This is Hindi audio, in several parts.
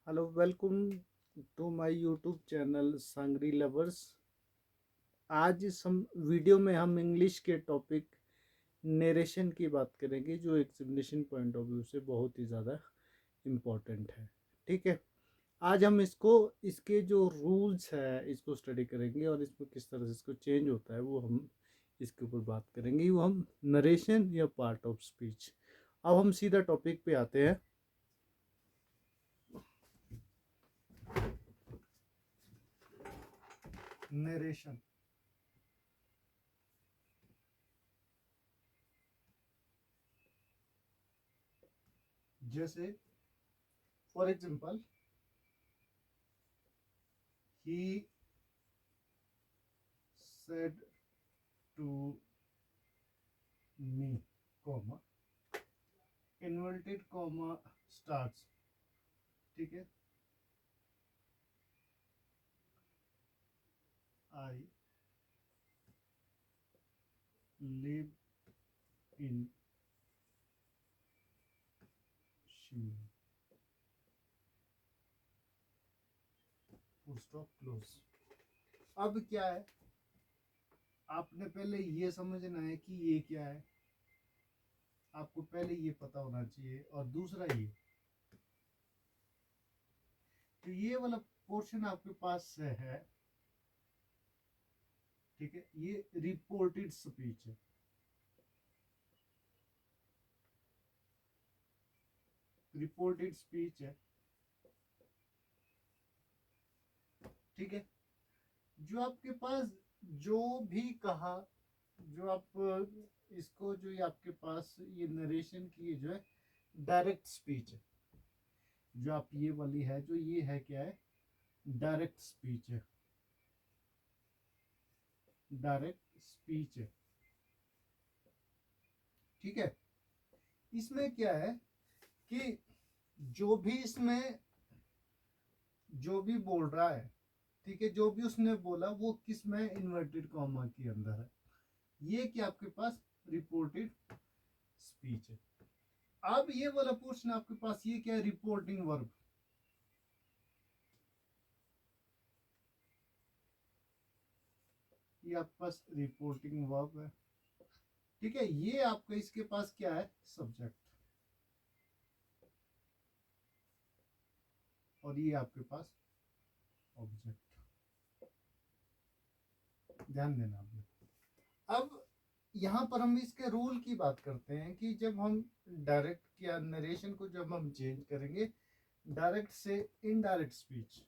Hello, welcome to my YouTube channel Sangri lovers. आज इस हम वीडियो में हम इंग्लिश के टॉपिक नरेशन की बात करेंगे, जो एग्जामिनेशन पॉइंट ऑफ व्यू से बहुत ही ज़्यादा इम्पोर्टेंट है। ठीक है, आज हम इसके जो रूल्स है इसको स्टडी करेंगे और इसमें किस तरह से इसको चेंज होता है वो हम इसके ऊपर बात करेंगे। वो हम नरेशन या पार्ट ऑफ स्पीच। अब हम सीधा टॉपिक पे आते हैं। नरेशन। जैसे for example, he said to me, comma, inverted comma starts। ठीक है, I live in Shimla, full stop, close। अब क्या है, आपने पहले ये समझना है कि ये क्या है। आपको पहले ये पता होना चाहिए, और दूसरा ये, तो ये वाला पोर्शन आपके पास है। ठीक है, ये रिपोर्टेड स्पीच है। रिपोर्टेड स्पीच है। ठीक है, जो आपके पास जो भी कहा, जो आप इसको, जो ये आपके पास ये नरेशन की जो है डायरेक्ट स्पीच है। जो आप ये वाली है, जो ये है क्या है, डायरेक्ट स्पीच है। डायरेक्ट स्पीच है। ठीक है, इसमें क्या है कि जो भी इसमें जो भी बोल रहा है, ठीक है, जो भी उसने बोला वो किस में, इन्वर्टेड कॉमा के अंदर है। ये क्या आपके पास रिपोर्टेड स्पीच है। अब ये वाला पोर्शन आपके पास ये क्या है, रिपोर्टिंग वर्ब। ये आपके पास रिपोर्टिंग वर्ब है। ठीक है, ये आपका इसके पास क्या है, सब्जेक्ट, और ये आपके पास ऑब्जेक्ट। ध्यान देना आपने। अब यहाँ पर हम इसके रूल की बात करते हैं कि जब हम डायरेक्ट या नरेशन को जब हम चेंज करेंगे डायरेक्ट से इनडायरेक्ट स्पीच।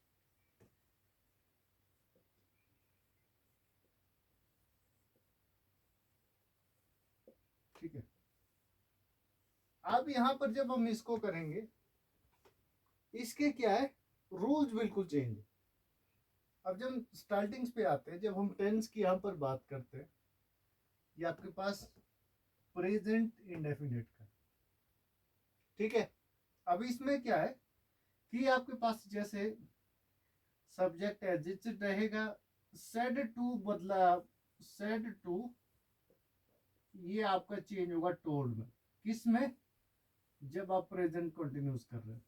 ठीक है, अब यहाँ पर जब हम इसको करेंगे, इसके क्या है, रूल्स बिल्कुल चेंज है। अब जब स्टार्टिंग्स पे आते हैं, जब हम टेंस की यहाँ पर बात करते हैं, ये आपके पास प्रेजेंट इंडेफिनिट का। ठीक है, अब इसमें क्या है कि आपके पास जैसे सब्जेक्ट एग्जिस्ट रहेगा, सेड टू बदला, सेड टू, ये आपका चेंज होगा टोल्ड में। किस में, जब आप प्रेजेंट कंटिन्यूस कर रहे हैं,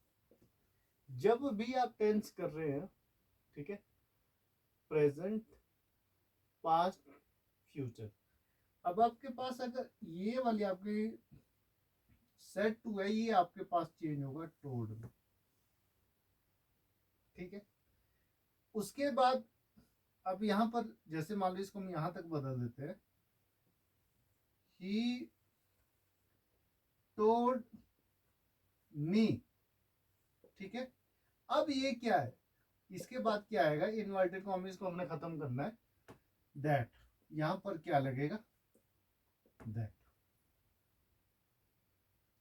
जब भी आप टेंस कर रहे हैं। ठीक है, प्रेजेंट, पास्ट, फ्यूचर। अब आपके पास अगर ये वाली आपकी सेट टू है, ये आपके पास चेंज होगा टोल्ड में। ठीक है, उसके बाद अब यहां पर जैसे मान लो इसको हम यहां तक बदल देते हैं, ही टोल्ड मी। ठीक है, अब ये क्या है, इसके बाद क्या आएगा, इन्वर्टेड कॉमास को हमने खत्म करना है, दैट। यहां पर क्या लगेगा, दैट।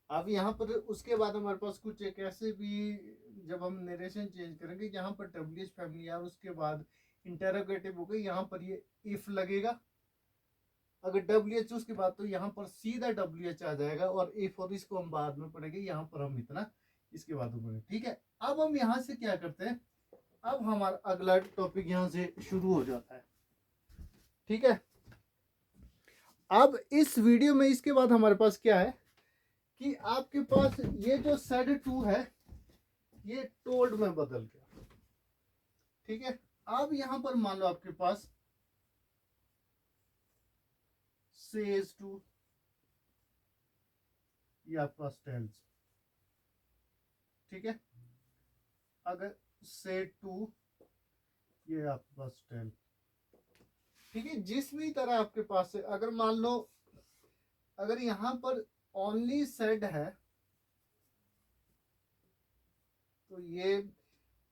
अब यहाँ पर उसके बाद हमारे पास कुछ एक ऐसे भी, जब हम नरेशन चेंज करेंगे, यहाँ पर डब्ल्यूएच फैमिली और उसके बाद इंटरोगेटिव हो गई, यहाँ पर ये इफ लगेगा। अगर डब्ल्यूएच उसके बाद, तो यहाँ पर सीधा डब्ल्यूएच आ जाएगा, और इफ और इसको हम बाद में पढ़ेंगे, यहाँ पर हम इतना इसके बाद पढ़ेंगे। ठीक है, अब हम यहाँ से क्या करते हैं, अब हमारा अगला टॉपिक यहाँ से शुरू हो जाता है। ठीक है, अब इस वीडियो में इसके बाद हमारे पास क्या है कि आपके पास ये जो सेड टू है, ये टोल्ड में बदल गया। ठीक है, अब यहां पर मान लो आपके पास सेज टू, ये आपके पास टेल्स। ठीक है, अगर से टू, ये आपके पास टेल। ठीक है, जिस भी तरह आपके पास है, अगर मान लो अगर यहां पर ओनली सेड है तो ये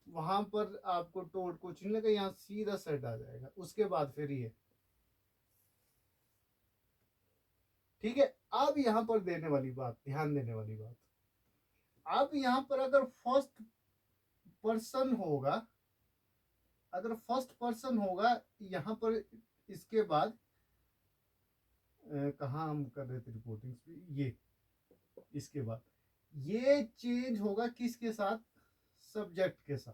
वहां पर आपको टोड कुछ नहीं लगेगा, यहाँ सीधा सेट आ जाएगा, उसके बाद फिर ये। ठीक है, अब यहां पर देने वाली बात, ध्यान देने वाली बात, अब यहां पर अगर फर्स्ट पर्सन होगा, अगर फर्स्ट पर्सन होगा यहां पर, इसके बाद कहाँ हम कर रहे थे रिपोर्टिंग, ये इसके बाद ये चेंज होगा किसके साथ, सब्जेक्ट के साथ।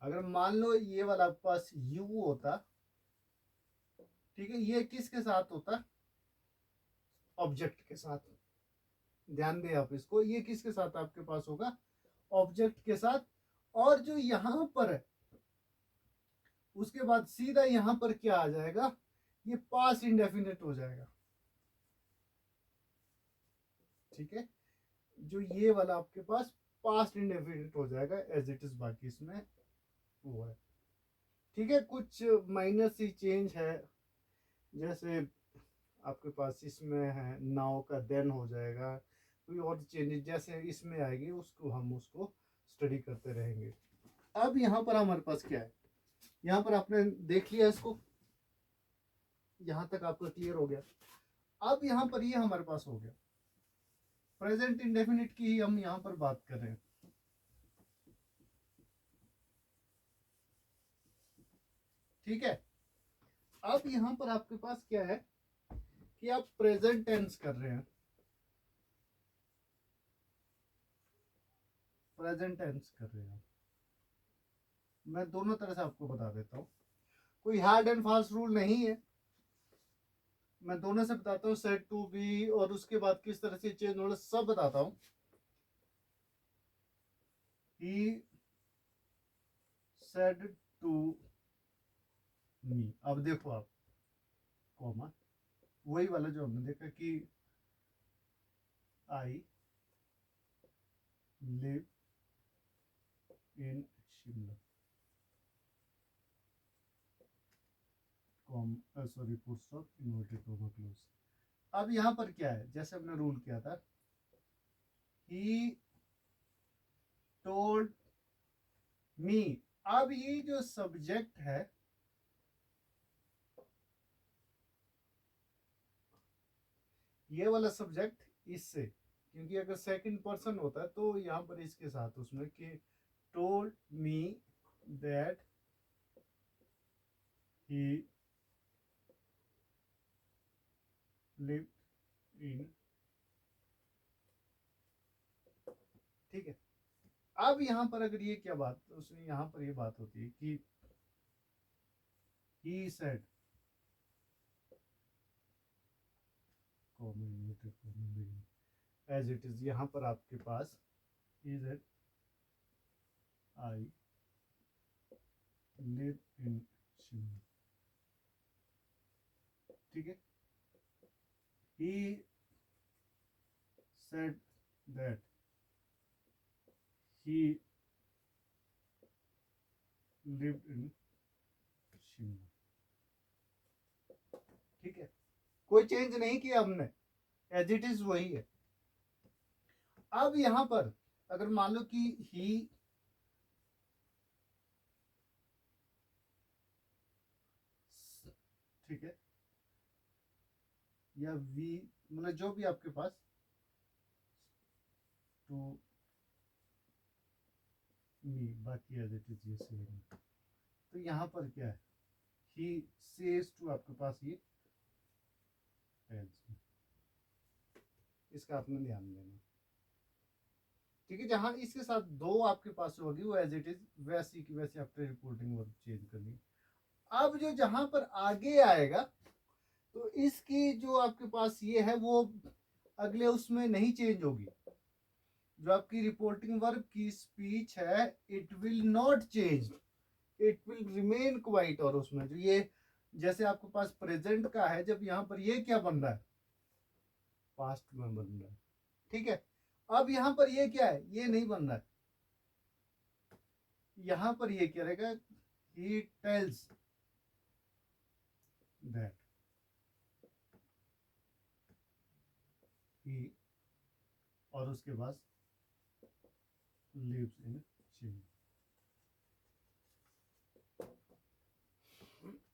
अगर मान लो ये वाला पास यू होता, ठीक है, ये किसके साथ होता, ऑब्जेक्ट के साथ। ध्यान दें आप इसको, ये किसके साथ आपके पास होगा, ऑब्जेक्ट के साथ। और जो यहां पर है उसके बाद सीधा यहां पर क्या आ जाएगा, ये पास इंडेफिनिट हो जाएगा। ठीक है, जो ये वाला आपके पास पास्ट इंडेफिनिट हो जाएगा एज इट इज, बाकी इसमें वो है। ठीक है, कुछ माइनर सी चेंज है, जैसे आपके पास इसमें है नाउ का देन हो जाएगा, कोई और चेंजेस जैसे इसमें आएगी उसको हम उसको स्टडी करते रहेंगे। अब यहाँ पर हमारे पास क्या है, यहाँ पर आपने देख लिया इसको, यहाँ तक आपको क्लियर हो गया। अब यहाँ पर ये हमारे पास हो गया, प्रेजेंट इंडेफिनिट की ही हम यहाँ पर बात कर रहे हैं। ठीक है, अब यहाँ पर आपके पास क्या है कि आप प्रेजेंट टेंस कर रहे हैं, प्रेजेंट टेंस कर रहे हैं। मैं दोनों तरह से आपको बता देता हूँ, कोई हार्ड एंड फास्ट रूल नहीं है, मैं दोनों से बताता हूँ, सेड टू बी और उसके बाद किस तरह से चेंज होना सब बताता हूँ। ही सेड टू मी, अब देखो आप कॉमा, वही वाला जो हमने देखा कि I live in Shimla, sorry full stop, inverted comma close. अब यहां पर क्या है, जैसे हमने रूल किया था, ही टोल्ड मी। अब ये जो सब्जेक्ट है, ये वाला सब्जेक्ट इससे, क्योंकि अगर सेकंड पर्सन होता है तो यहां पर इसके साथ उसमें कि told me that he lived in. ठीक है, अब यहां पर अगर ये क्या बात, उसमें यहां पर ये बात होती है कि he said, as it is, यहां पर आपके पास he said I live in Shimla। ठीक है, he said that he lived in Shimla। ठीक है, कोई चेंज नहीं किया हमने, एज इट इज वही है। अब यहां पर अगर मान लो कि ही, ठीक है, या वी, मतलब जो भी आपके पास टू मी, बाकी एज इट इज ये सेम है। तो यहां पर क्या है, ही सेज टू आपके पास ये टेल्स, इसका आपने ध्यान देना। ठीक है, जहां इसके साथ दो आपके पास होगी वो एज इट इज वैसी की वैसी आपने रिपोर्टिंग वर्क चेंज करनी। अब जो जहां पर आगे आएगा तो इसकी जो आपके पास ये है वो अगले उसमें नहीं चेंज होगी, जो आपकी रिपोर्टिंग वर्ब की स्पीच है, it will not change, it will remain quite. और उसमें जो ये जैसे आपके पास प्रेजेंट का है, जब यहाँ पर ये क्या बन रहा है, पास्ट में बन रहा है, ठीक है। अब यहाँ पर ये क्या है, ये नहीं बन रहा है, यहाँ पर ये क्या रहेगा, he tells that he, और उसके बाद lives in Chile।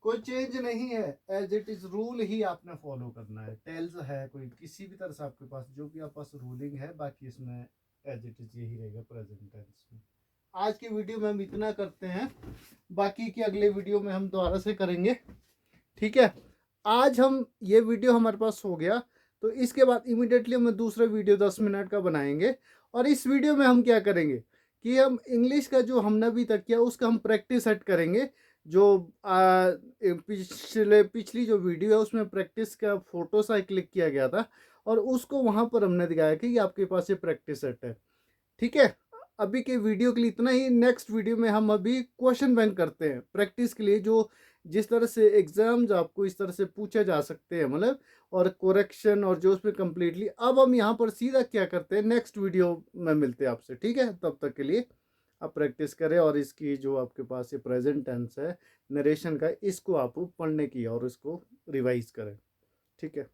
कोई चेंज नहीं है, एज इट इज रूल ही आपने फॉलो करना है। टेल्स है कोई किसी भी तरह से आपके पास जो भी आपके पास रूलिंग है, बाकी इसमें एज इट इज यही रहेगा प्रेजेंट टेंस में। आज की वीडियो में हम इतना करते हैं, बाकी की अगले वीडियो में हम दोबारा से करेंगे, ठीक है। आज हम ये वीडियो हमारे पास हो गया, तो इसके बाद इमीडिएटली हम दूसरा वीडियो 10 मिनट का बनाएंगे। और इस वीडियो में हम क्या करेंगे कि हम इंग्लिश का जो हमने अभी तक किया उसका हम प्रैक्टिस सेट करेंगे। जो पिछली जो वीडियो है उसमें प्रैक्टिस का फोटो सा क्लिक किया गया था, और उसको वहां पर हमने दिखाया कि ये आपके पास ये प्रैक्टिस सेट है, ठीक है। अभी के वीडियो के लिए इतना ही। नेक्स्ट वीडियो में हम अभी क्वेश्चन बैंक करते हैं प्रैक्टिस के लिए, जो जिस तरह से एग्जाम्स आपको इस तरह से पूछे जा सकते हैं, मतलब और कोरेक्शन और जो उसमें कम्प्लीटली। अब हम यहाँ पर सीधा क्या करते हैं, नेक्स्ट वीडियो में मिलते हैं आपसे, ठीक है। तब तक के लिए आप प्रैक्टिस करें, और इसकी जो आपके पास ये प्रेजेंट टेंस है नरेशन का, इसको आप पढ़ने की और इसको रिवाइज करें, ठीक है।